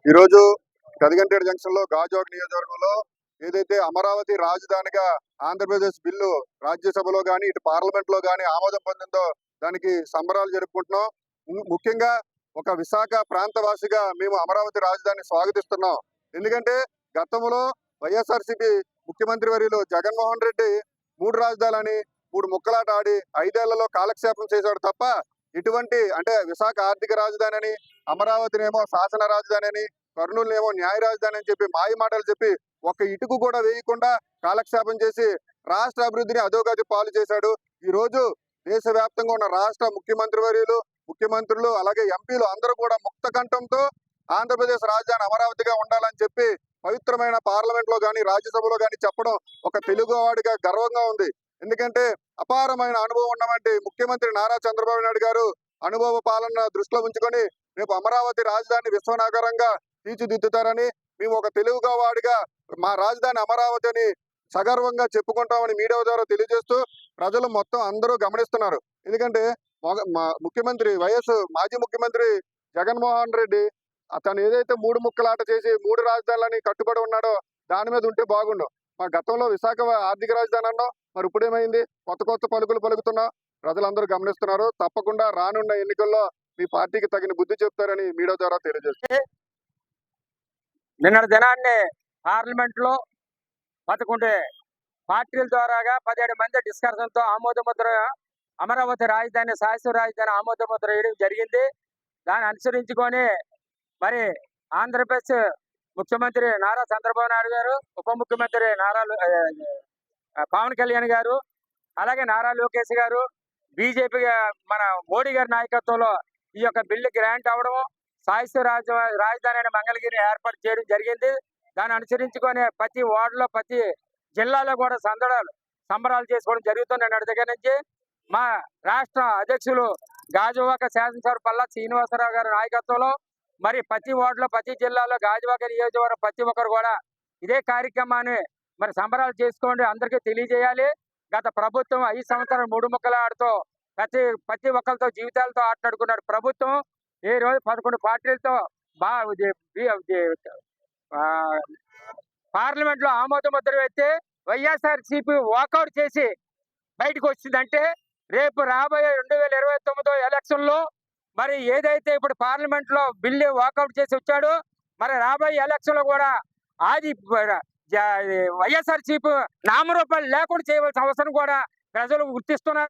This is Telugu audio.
ఈరోజు కదిగంటేడు జంక్షన్ లో గాజువాక నియోజకవర్గంలో ఏదైతే అమరావతి రాజధానిగా ఆంధ్రప్రదేశ్ బిల్లు రాజ్యసభలో గాని ఇటు పార్లమెంట్ లో గాని ఆమోదం పొందిందో దానికి సంబరాలు జరుపుకుంటున్నాం. ముఖ్యంగా ఒక విశాఖ ప్రాంతవాసిగా మేము అమరావతి రాజధాని స్వాగతిస్తున్నాం. ఎందుకంటే గతంలో వైఎస్ఆర్సీపీ ముఖ్యమంత్రి వర్యులు జగన్మోహన్ రెడ్డి మూడు రాజధానులని మూడు ముక్కలాట ఆడి 5 ఏళ్లలో కాలక్షేపం చేశాడు తప్ప ఇటువంటి అంటే విశాఖ ఆర్థిక రాజధాని అని, అమరావతినేమో శాసన రాజధాని అని, కర్నూలునేమో న్యాయ రాజధాని అని చెప్పి మాయ మాటలు చెప్పి ఒక్క ఇటుకు కూడా వేయకుండా కాలక్షేపం చేసి రాష్ట్ర అభివృద్ధిని అధోగతి పాలు చేశాడు. ఈ రోజు దేశవ్యాప్తంగా ఉన్న రాష్ట్ర ముఖ్యమంత్రి వర్యులు, ముఖ్యమంత్రులు అలాగే ఎంపీలు అందరూ కూడా ముక్త కంఠంతో ఆంధ్రప్రదేశ్ రాజధాని అమరావతిగా ఉండాలని చెప్పి పవిత్రమైన పార్లమెంట్ లో గాని రాజ్యసభలో గాని చెప్పడం ఒక తెలుగువాడిగా గర్వంగా ఉంది. ఎందుకంటే అపారమైన అనుభవం ఉన్నటువంటి ముఖ్యమంత్రి నారా చంద్రబాబు నాయుడు గారు అనుభవ పాలన దృష్టిలో ఉంచుకొని రేపు అమరావతి రాజధాని విశ్వనగరంగా తీర్చిదిద్దుతారని, మేము ఒక తెలుగుగా వాడిగా మా రాజధాని అమరావతి అని సగర్వంగా చెప్పుకుంటామని మీడియా ద్వారా తెలియజేస్తూ ప్రజలు మొత్తం అందరూ గమనిస్తున్నారు. ఎందుకంటే ముఖ్యమంత్రి మాజీ ముఖ్యమంత్రి జగన్మోహన్ రెడ్డి అతను ఏదైతే మూడు ముక్కలాట చేసి మూడు రాజధానులని కట్టుబడి ఉన్నాడో దాని మీద ఉంటే బాగుండు. మా గతంలో విశాఖ ఆర్థిక రాజధాని అన్నాం, మరి ఇప్పుడేమైంది? కొత్త కొత్త పలుకులు పలుకుతున్నా ప్రజలందరూ గమనిస్తున్నారు. తప్పకుండా రానున్న ఎన్నికల్లో మీ పార్టీకి తగిన బుద్ధి చెప్తారని మీడియా ద్వారా తెలియజేస్తారు. నిన్నటి దినాన్ని పార్లమెంట్ లో 11 పార్టీల ద్వారాగా 17 మంది డిస్కషన్ తో ఆమోదముద్ర అమరావతి రాజధాని శాశ్వత రాజధాని ఆమోదముద్ర వేయడం జరిగింది. దాన్ని అనుసరించుకొని మరి ఆంధ్రప్రదేశ్ ముఖ్యమంత్రి నారా చంద్రబాబు నాయుడు గారు, ఉప ముఖ్యమంత్రి పవన్ కళ్యాణ్ గారు, అలాగే నారా లోకేష్ గారు, బీజేపీ మన మోడీ గారి నాయకత్వంలో ఈ యొక్క బిల్లు గ్రాంట్ అవడం, శాశ్వత రాజధాని మంగళగిరి ఏర్పాటు చేయడం జరిగింది. దాన్ని అనుసరించుకొని ప్రతి వార్డులో ప్రతి జిల్లాలో కూడా సంబరాలు చేసుకోవడం జరుగుతుంది. నిన్నటి దగ్గర నుంచి మా రాష్ట్ర అధ్యక్షులు గాజువాక శాసనసభ పల్లా శ్రీనివాసరావు గారి నాయకత్వంలో మరి ప్రతి వార్డులో ప్రతి జిల్లాలో గాజువాక నియోజకవర్గం ప్రతి ఒక్కరు కూడా ఇదే కార్యక్రమాన్ని మరి సంబరాలు చేసుకోండి అందరికీ తెలియజేయాలి. గత ప్రభుత్వం 5 సంవత్సరాలు 3 ముక్కల ఆడుతూ ప్రతి ఒక్కరితో జీవితాలతో ఆటలాడుకున్నాడు ప్రభుత్వం. ఈ రోజు 11 పార్టీలతో పార్లమెంట్ లో ఆమోద ముద్ర వేస్తే వైఎస్ఆర్సీపీ వాకౌట్ చేసి బయటకు వచ్చిందంటే రేపు రాబోయే 2029 ఎలక్షన్ లో మరి ఏదైతే ఇప్పుడు పార్లమెంట్ లో బిల్లు వాకౌట్ చేసి వచ్చాడో మరి రాబోయే ఎలక్షన్ లో కూడా అది వైఎస్ఆర్సీపీ నామరూపాలు లేకుండా చేయవలసిన అవసరం కూడా ప్రజలు గుర్తిస్తున్నారు.